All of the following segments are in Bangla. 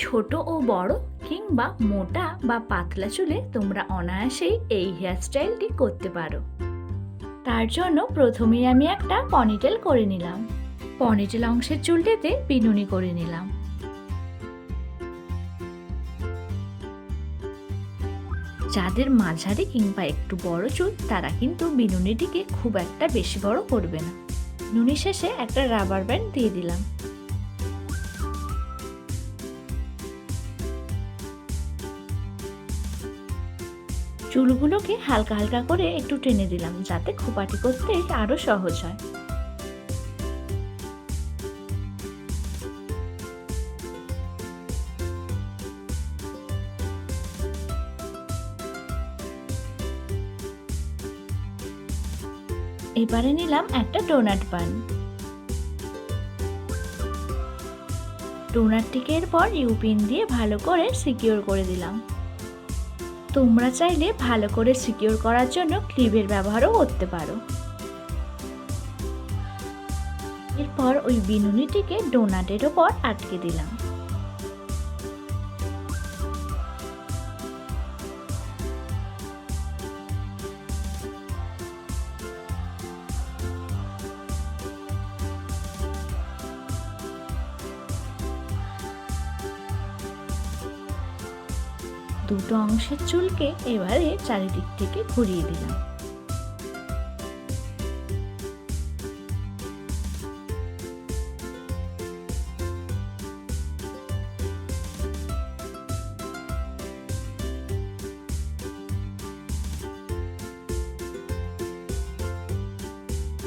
ছোট ও বড় কিংবা মোটা বা পাতলা চুলে তোমরা অনায়াসেই এই হেয়ারস্টাইলটি করতে পারো। তার জন্য প্রথমেই আমি একটা পনিটেল করে নিলাম। পনিটেল অংশের চুলটিতে বিনুনি করে নিলাম। যাদের মাঝারি কিংবা একটু বড় চুল তারা কিন্তু বিনুনিটিকে খুব একটা বেশি বড় করবে না। বিনুনি শেষে একটা রাবার ব্যান্ড দিয়ে দিলাম। চুলগুলোকে হালকা হালকা করে একটু টেনে দিলাম যাতে খোপাটি করতে আরো সহজ হয়। এবারে নিলাম একটা ডোনাট বান। ডোনাটটিকে এরপর ইউপিন দিয়ে ভালো করে সিকিউর করে দিলাম। তোমরা চাইলে ভালো করে সিকিউর করার জন্য ক্লিপের ব্যবহারও করতে পারো। এরপর ওই বিনুনিটিকে ডোনাটের ওপর আটকে দিলাম। দুটো অংশের চুলকে এবারে চারিদিক থেকে ঘুরিয়ে দিলাম।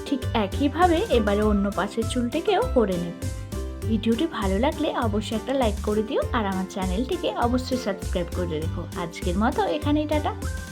ঠিক একইভাবে এবারে অন্য পাশের চুলটিকেও করে নেব। ভিডিওটি ভালো লাগলে অবশ্যই একটা লাইক করে দিও আর আমার চ্যানেলটিকে অবশ্যই সাবস্ক্রাইব করে রেখো। আজকের মতো এখানেই টাটা।